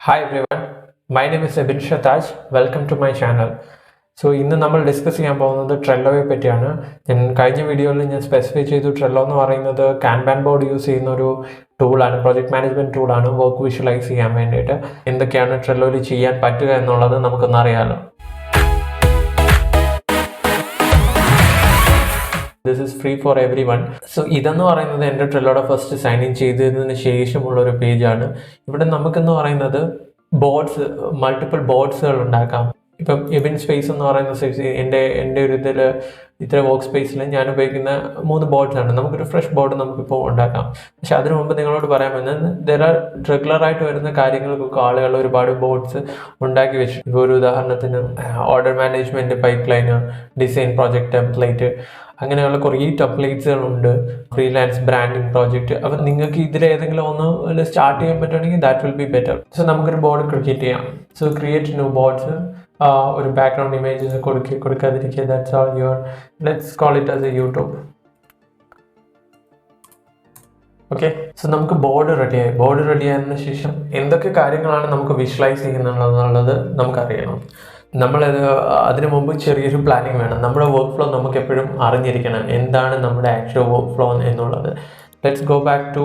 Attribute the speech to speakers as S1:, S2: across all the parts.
S1: Hi everyone, my name is Abin Shataj. Welcome to my channel. So ഇന്ന് നമ്മൾ discuss ചെയ്യാൻ പോകുന്നത് ട്രെല്ലോയെ പറ്റിയാണ്. ഞാൻ കഴിഞ്ഞ വീഡിയോയിൽ ഞാൻ സ്പെസിഫൈ ചെയ്തു ട്രെല്ലോ എന്ന് പറയുന്നത് കാൻബാൻ ബോർഡ് യൂസ് ചെയ്യുന്ന ഒരു ടൂളാണ്, പ്രോജക്റ്റ് മാനേജ്മെൻറ്റ് ടൂളാണ് വർക്ക് വിഷ്വലൈസ് ചെയ്യാൻ വേണ്ടിയിട്ട്. എന്തൊക്കെയാണ് ട്രെല്ലോയിൽ ചെയ്യാൻ പറ്റുക എന്നുള്ളത് നമുക്കൊന്ന് അറിയാമല്ലോ. This is free for every one. So ഇതെന്ന് പറയുന്നത് എൻ്റെ ട്രെല്ലോയുടെ ഫസ്റ്റ് സൈൻ ഇൻ ചെയ്തതിന് ശേഷമുള്ള ഒരു പേജാണ്. ഇവിടെ നമുക്കെന്ന് പറയുന്നത് ബോർഡ്സ്, മൾട്ടിപ്പിൾ ബോർഡ്സുകൾ ഉണ്ടാക്കാം. ഇപ്പം എബിൻ സ്പേസ് എന്ന് പറയുന്ന സൈസ് എൻ്റെ ഒരു ഇത്ര വർക്ക് സ്പേസിൽ ഞാൻ ഉപയോഗിക്കുന്ന 3 ബോർഡ്സാണ്. നമുക്കൊരു ഫ്രഷ് ബോർഡ് നമുക്കിപ്പോൾ ഉണ്ടാക്കാം. പക്ഷെ അതിനു മുമ്പ് നിങ്ങളോട് പറയാൻ പറ്റുന്നത് റെഗുലറായിട്ട് വരുന്ന കാര്യങ്ങൾക്കൊക്കെ ആളുകൾ ഒരുപാട് ബോർഡ്സ് ഉണ്ടാക്കി വെച്ചു. ഇപ്പോൾ ഒരു ഉദാഹരണത്തിന് order management, pipe line, design project template, അങ്ങനെയുള്ള കുറേ ടെംപ്ലേറ്റ്സുകളുണ്ട്. Freelance branding project. അപ്പം നിങ്ങൾക്ക് ഇതിലേതെങ്കിലും ഒന്ന് സ്റ്റാർട്ട് ചെയ്യാൻ പറ്റുകയാണെങ്കിൽ that will be better. So നമുക്കൊരു ബോർഡ് ക്രിയേറ്റ് ചെയ്യാം. So create new boards. ഒരു ബാക്ക്ഗ്രൗണ്ട് ഇമേജസ് കൊടുക്കാതിരിക്കുക. That's all your, let's call it as a YouTube. Okay, so നമുക്ക് ബോർഡ് റെഡിയായി. ബോർഡ് റെഡിയായതിനു ശേഷം എന്തൊക്കെ കാര്യങ്ങളാണ് നമുക്ക് വിഷ്വലൈസ് ചെയ്യുന്നുള്ളത് നമുക്കറിയണം. അതിനു മുമ്പ് ചെറിയൊരു പ്ലാനിങ് വേണം. നമ്മുടെ വർക്ക് ഫ്ലോ നമുക്ക് എപ്പോഴും അറിഞ്ഞിരിക്കണം, എന്താണ് നമ്മുടെ ആക്ച്വൽ വർക്ക് ഫ്ലോ എന്നുള്ളത്. Let's go back to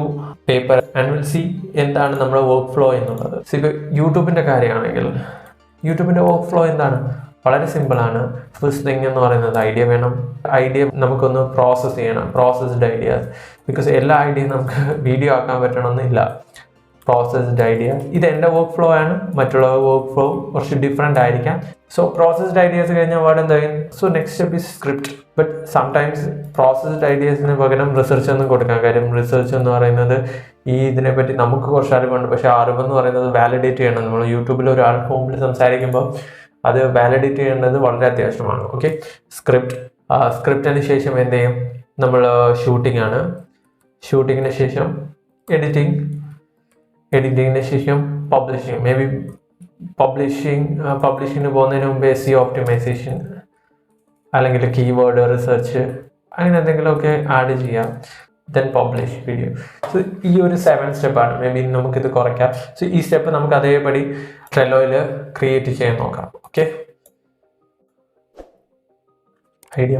S1: paper and will see എന്താണ് നമ്മുടെ വർക്ക് ഫ്ലോ എന്നുള്ളത്. സോ ഇപ്പോൾ യൂട്യൂബിൻ്റെ കാര്യമാണെങ്കിൽ യൂട്യൂബിൻ്റെ വർക്ക് ഫ്ലോ എന്താണ്? വളരെ സിമ്പിളാണ്. ഫസ്റ്റ് തിങ് എന്ന് പറയുന്നത് ഐഡിയ വേണം. ഐഡിയ നമുക്കൊന്ന് പ്രോസസ്സ് ചെയ്യണം, പ്രോസസ്ഡ് ഐഡിയാസ്. ബിക്കോസ് എല്ലാ ഐഡിയയും നമുക്ക് വീഡിയോ ആക്കാൻ പറ്റണമെന്നില്ല. പ്രോസസ്ഡ് ഐഡിയ, ഇത് എൻ്റെ വർക്ക് ഫ്ലോ ആണ്. മറ്റുള്ള വർക്ക് ഫ്ലോ കുറച്ച് ഡിഫറെൻ്റ് ആയിരിക്കാം. സോ പ്രോസസ്ഡ് ഐഡിയാസ് കഴിഞ്ഞാൽ വേർഡ് എന്തായാലും. So next step is script. But sometimes processed ഐഡിയാസിന് പകരം റിസർച്ച് ഒന്നും കൊടുക്കാം. കാര്യം റിസർച്ച് എന്ന് പറയുന്നത് ഇതിനെപ്പറ്റി നമുക്ക് കുറച്ച് അറിവുണ്ട്, പക്ഷേ ആ അറിവെന്ന് പറയുന്നത് വാലിഡേറ്റ് ചെയ്യണം. നമ്മൾ യൂട്യൂബിൽ ഒരാൾക്ക് മുമ്പിൽ സംസാരിക്കുമ്പോൾ അത് വാലിഡേറ്റ് ചെയ്യേണ്ടത് വളരെ അത്യാവശ്യമാണ്. ഓക്കെ, സ്ക്രിപ്റ്റിന് ശേഷം എന്ത് ചെയ്യും? നമ്മൾ ഷൂട്ടിംഗ് ആണ്. ഷൂട്ടിങ്ങിന് ശേഷം എഡിറ്റിങ്ങിന് ശേഷം പബ്ലിഷിങ്. മേ ബി പബ്ലിഷിങ്ങിന് പോകുന്നതിന് മുമ്പ് SEO ഓപ്റ്റിമൈസേഷൻ അല്ലെങ്കിൽ കീവേഡ് റിസർച്ച് അങ്ങനെ എന്തെങ്കിലുമൊക്കെ ആഡ് ചെയ്യാം. Then publish video. സോ ഈ ഒരു 7 സ്റ്റെപ്പാണ്. മേ ബി നമുക്കിത് കുറയ്ക്കാം. സോ ഈ സ്റ്റെപ്പ് നമുക്ക് അതേപടി ട്രെല്ലോയിൽ ക്രിയേറ്റ് ചെയ്യാൻ നോക്കാം. ഓക്കെ, ഐഡിയ,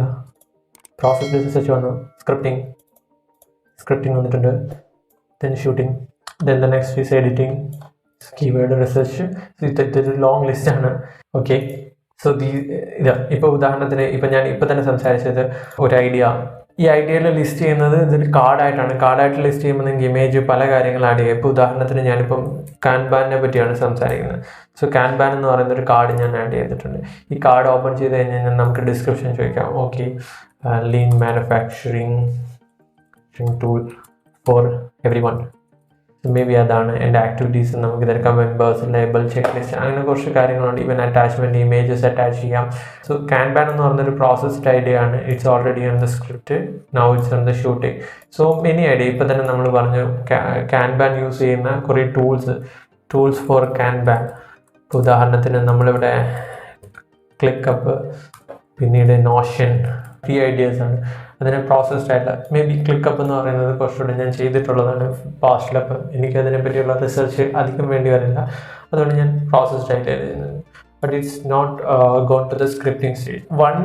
S1: പ്രോസസ് റിസർച്ച് വന്നു, സ്ക്രിപ്റ്റിംഗ് വന്നിട്ടുണ്ട്, then shooting, then the next is editing, keyword research. So ഇതൊരു ലോങ് ലിസ്റ്റ് ആണ്. ഓക്കെ, സോ ഇപ്പോൾ ഉദാഹരണത്തിന് ഞാൻ ഇപ്പോൾ തന്നെ സംസാരിച്ചത് ഒരു ഐഡിയ. ഈ ഐഡിയയിൽ ലിസ്റ്റ് ചെയ്യുന്നത് ഇതിൽ കാർഡായിട്ടാണ്. കാർഡായിട്ട് ലിസ്റ്റ് ചെയ്യുമ്പോൾ നിങ്ങൾക്ക് ഇമേജ് പല കാര്യങ്ങൾ ആഡ് ചെയ്യാം. ഇപ്പോൾ ഉദാഹരണത്തിന് ഞാനിപ്പം കാൻബാനെ പറ്റിയാണ് സംസാരിക്കുന്നത്. സോ കാൻബാൻ എന്ന് പറയുന്ന ഒരു കാർഡ് ഞാൻ ആഡ് ചെയ്തിട്ടുണ്ട്. ഈ കാർഡ് ഓപ്പൺ ചെയ്ത് കഴിഞ്ഞാൽ നമുക്ക് ഡിസ്ക്രിപ്ഷൻ ചോദിക്കാം. Okay, lean manufacturing tool for every one. May be അതാണ് എൻ്റെ ആക്ടിവിറ്റീസ്. നമുക്ക് ഇതെടുക്കാം. മെമ്പേഴ്സ്, ലേബൽ, ചെക്ക് ലിസ്റ്റ്, അങ്ങനെ കുറച്ച് കാര്യങ്ങളുണ്ട്. ഈവൻ അറ്റാച്ച്മെൻറ്റ്, ഇമേജസ് അറ്റാച്ച് ചെയ്യാം. സോ കാൻബാൻ എന്ന് പറയുന്നൊരു പ്രോസസ്ഡ് ഐഡിയ ആണ്. It's already on the script, now it's on the shooting. So many idea. ഇപ്പം തന്നെ നമ്മൾ പറഞ്ഞു കാൻബാൻ യൂസ് ചെയ്യുന്ന കുറേ ടൂൾസ് ഫോർ കാൻബാൻ. ഉദാഹരണത്തിന് നമ്മളിവിടെ ക്ലിക്കപ്പ്, പിന്നീട് നോഷൻ, ഈ ഐഡിയാസാണ്. അതിനെ പ്രോസസ്ഡ് ആയിട്ട് മേ ബി ക്ലിക്കപ്പ് എന്ന് പറയുന്നത് കുറച്ചുകൂടി ഞാൻ ചെയ്തിട്ടുള്ളതാണ് പാസ്റ്റിൽ. അപ്പം എനിക്കതിനെ പറ്റിയുള്ള റിസർച്ച് അധികം വേണ്ടി വരില്ല. അതുകൊണ്ട് ഞാൻ പ്രോസസ്ഡ് ആയിട്ട് എഴുതുന്നത്. But it's not gone to the scripting stage. One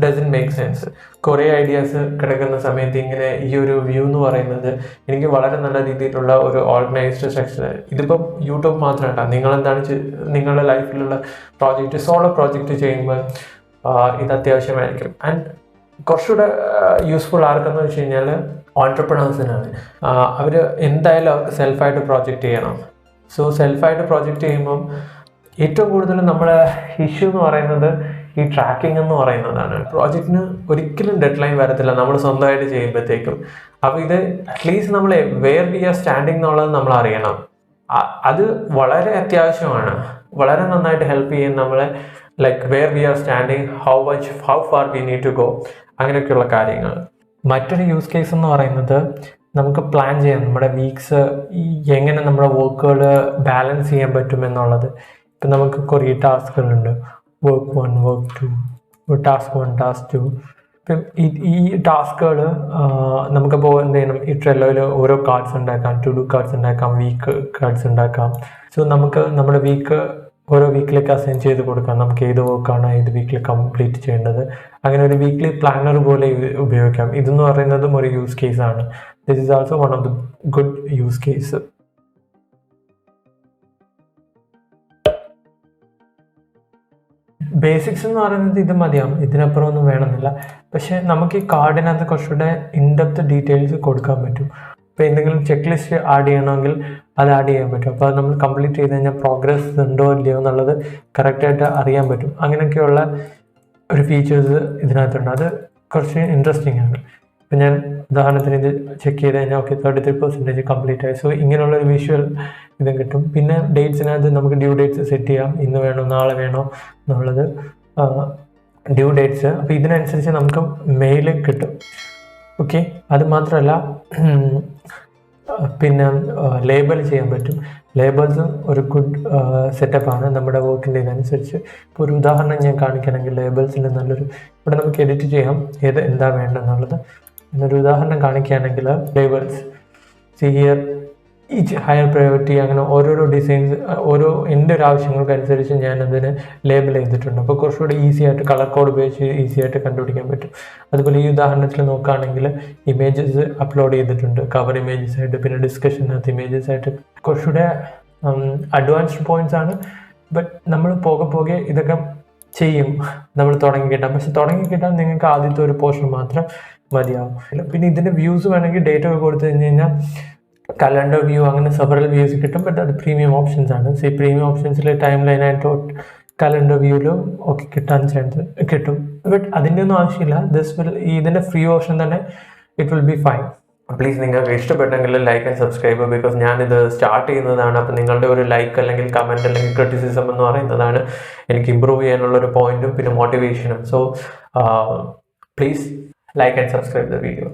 S1: doesn't make sense. കുറേ ഐഡിയാസ് കിടക്കുന്ന സമയത്ത് ഇങ്ങനെ ഈ ഒരു വ്യൂ എന്ന് പറയുന്നത് എനിക്ക് വളരെ നല്ല രീതിയിലുള്ള ഒരു ഓർഗനൈസ്ഡ് സ്ട്രക്ചർ. ഇതിപ്പം യൂട്യൂബ് മാത്രമല്ല, നിങ്ങളെന്താണ് നിങ്ങളുടെ ലൈഫിലുള്ള പ്രോജക്റ്റ്, സോളോ പ്രോജക്റ്റ് ചെയ്യുമ്പോൾ ഇത് അത്യാവശ്യമായിരിക്കും. ആൻഡ് കുറച്ചുകൂടെ യൂസ്ഫുൾ ആർക്കെന്ന് വെച്ച് കഴിഞ്ഞാൽ ഓൺട്രപ്രണേഴ്സിനാണ്. അവർ എന്തായാലും അവർക്ക് സെൽഫായിട്ട് പ്രോജക്റ്റ് ചെയ്യണം. സോ സെൽഫായിട്ട് പ്രോജക്റ്റ് ചെയ്യുമ്പം ഏറ്റവും കൂടുതൽ നമ്മുടെ ഇഷ്യൂ എന്ന് പറയുന്നത് ഈ ട്രാക്കിംഗ് എന്ന് പറയുന്നതാണ്. പ്രോജക്റ്റിന് ഒരിക്കലും ഡെഡ് ലൈൻ വരത്തില്ല നമ്മൾ സ്വന്തമായിട്ട് ചെയ്യുമ്പോഴത്തേക്കും. അപ്പോൾ ഇത് അറ്റ്ലീസ്റ്റ് നമ്മൾ വേർ വി ആർ സ്റ്റാൻഡിങ് എന്നുള്ളത് നമ്മൾ അറിയണം. അത് വളരെ അത്യാവശ്യമാണ്. വളരെ നന്നായിട്ട് ഹെൽപ്പ് ചെയ്യും നമ്മളെ. Like where we are standing, how far we need to go, അങ്ങനെയൊക്കെയുള്ള കാര്യങ്ങൾ. മറ്റൊരു യൂസ് കേസ് എന്ന് പറയുന്നത് നമുക്ക് പ്ലാൻ ചെയ്യാം നമ്മുടെ വീക്സ് എങ്ങനെ നമ്മുടെ വർക്കുകൾ ബാലൻസ് ചെയ്യാൻ പറ്റുമെന്നുള്ളത്. ഇപ്പം നമുക്ക് കുറേ ടാസ്കുകളുണ്ട്. Work 1, work 2, task 1, task 2. ഇപ്പം ഈ ടാസ്കുകൾ നമുക്കിപ്പോൾ എന്ത് ചെയ്യണം? ഈ ട്രെല്ലോയിൽ ഓരോ കാർഡ്സ് ഉണ്ടാക്കാം, ടു ഡു കാർഡ്സ് ഉണ്ടാക്കാം, വീക്ക് കാർഡ്സ് ഉണ്ടാക്കാം. സോ നമുക്ക് നമ്മുടെ ഓരോ വീക്കിലേക്ക് അസൈൻ ചെയ്ത് കൊടുക്കാം. നമുക്ക് ഏത് വർക്കാണ് ഏത് വീക്കിൽ കംപ്ലീറ്റ് ചെയ്യേണ്ടത്. അങ്ങനെ ഒരു വീക്ക്ലി പ്ലാനർ പോലെ ഉപയോഗിക്കാം. ഇതെന്ന് പറയുന്നതും ഒരു യൂസ് കേസാണ്. This is also one of the good use case. Basics എന്ന് പറയുന്നത് ഇത് മതിയാവും, ഇതിനപ്പുറം ഒന്നും വേണമെന്നില്ല. പക്ഷെ നമുക്ക് ഈ കാർഡിനകത്ത് കുറച്ചുകൂടെ ഇൻഡെപ്ത് ഡീറ്റെയിൽസ് കൊടുക്കാൻ പറ്റും. ഇപ്പോൾ എന്തെങ്കിലും ചെക്ക് ലിസ്റ്റ് ആഡ് ചെയ്യണമെങ്കിൽ അത് ആഡ് ചെയ്യാൻ പറ്റും. അപ്പോൾ അത് നമ്മൾ കംപ്ലീറ്റ് ചെയ്ത് കഴിഞ്ഞാൽ പ്രോഗ്രസ് ഉണ്ടോ ഇല്ലയോ എന്നുള്ളത് കറക്റ്റായിട്ട് അറിയാൻ പറ്റും. അങ്ങനെയൊക്കെയുള്ള ഒരു ഫീച്ചേഴ്സ് ഇതിനകത്തുണ്ട്. അത് കുറച്ച് ഇൻട്രസ്റ്റിംഗ് ആണ്. ഇപ്പം ഞാൻ ഉദാഹരണത്തിന് ഇത് ചെക്ക് ചെയ്ത് കഴിഞ്ഞാൽ ഓക്കെ 33% കംപ്ലീറ്റ് ആയി. സോ ഇങ്ങനെയുള്ളൊരു വിഷ്വൽ ഇതും കിട്ടും. പിന്നെ ഡേറ്റ്സിനകത്ത് നമുക്ക് ഡ്യൂ ഡേറ്റ്സ് സെറ്റ് ചെയ്യാം. ഇന്ന് വേണോ നാളെ വേണോ എന്നുള്ളത് ഡ്യൂ ഡേറ്റ്സ്. അപ്പോൾ ഇതിനനുസരിച്ച് നമുക്ക് മെയിൽ കിട്ടും. ഓക്കെ, അത് മാത്രമല്ല പിന്നെ ലേബൽ ചെയ്യാൻ പറ്റും. ലേബൽസും ഒരു ഗുഡ് സെറ്റപ്പാണ് നമ്മുടെ വർക്കിൻ്റെ ഇതനുസരിച്ച്. ഇപ്പോൾ ഒരു ഉദാഹരണം ഞാൻ കാണിക്കുകയാണെങ്കിൽ ലേബൽസിൽ നല്ലൊരു ഇവിടെ നമുക്ക് എഡിറ്റ് ചെയ്യാം എന്താ വേണ്ടതെന്നുള്ളത്. എന്നൊരു ഉദാഹരണം കാണിക്കുകയാണെങ്കിൽ labels here each higher priority, അങ്ങനെ ഓരോരോ ഡിസൈൻസ് എൻ്റെ ഒരു ആവശ്യങ്ങൾക്കനുസരിച്ച് ഞാൻ അതിന് ലേബൽ ചെയ്തിട്ടുണ്ട്. അപ്പോൾ കുറച്ചുകൂടി ഈസി ആയിട്ട് കളർ കോഡ് ഉപയോഗിച്ച് ഈസി ആയിട്ട് കണ്ടുപിടിക്കാൻ പറ്റും. അതുപോലെ ഈ ഉദാഹരണത്തിൽ നോക്കുകയാണെങ്കിൽ ഇമേജസ് അപ്ലോഡ് ചെയ്തിട്ടുണ്ട്, കവർ ഇമേജസ് ആയിട്ട്, പിന്നെ ഡിസ്കഷനകത്ത് ഇമേജസ് ആയിട്ട്. കുറച്ചുകൂടെ അഡ്വാൻസ്ഡ് പോയിന്റ്സ് ആണ്. ബട്ട് നമ്മൾ പോകെ ഇതൊക്കെ ചെയ്യും നമ്മൾ തുടങ്ങിക്കിട്ടാം. പക്ഷെ തുടങ്ങിക്കിട്ടാൻ നിങ്ങൾക്ക് ആദ്യത്തെ ഒരു പോർഷൻ മാത്രം മതിയാവും. പിന്നെ ഇതിൻ്റെ വ്യൂസ് വേണമെങ്കിൽ ഡേറ്റ് ഒക്കെ കൊടുത്തു കഴിഞ്ഞ് കഴിഞ്ഞാൽ കലണ്ടർ വ്യൂ അങ്ങനെ സെവറൽ വ്യൂസ് കിട്ടും. ബട്ട് അത് പ്രീമിയം ഓപ്ഷൻസ് ആണ്. സോ ഈ പ്രീമിയം ഓപ്ഷൻസിൽ ടൈം ലൈനായിട്ടോ കലണ്ടർ വ്യൂവിലും ഒക്കെ കിട്ടാൻ ചാൻസ് കിട്ടും. ബട്ട് അതിൻ്റെ ഒന്നും ആവശ്യമില്ല. ഇതിൻ്റെ ഫ്രീ ഓപ്ഷൻ തന്നെ it will be fine. Please നിങ്ങൾക്ക് ഇഷ്ടപ്പെട്ടെങ്കിൽ ലൈക്ക് ആൻഡ് സബ്സ്ക്രൈബ്. ബിക്കോസ് ഞാനിത് സ്റ്റാർട്ട് ചെയ്യുന്നതാണ്. അപ്പോൾ നിങ്ങളുടെ ഒരു ലൈക്ക് അല്ലെങ്കിൽ കമൻറ്റ് അല്ലെങ്കിൽ ക്രിറ്റിസിസം എന്ന് പറയുന്നതാണ് എനിക്ക് ഇമ്പ്രൂവ് ചെയ്യാനുള്ളൊരു പോയിന്റും പിന്നെ മോട്ടിവേഷനും. So please like and subscribe the video.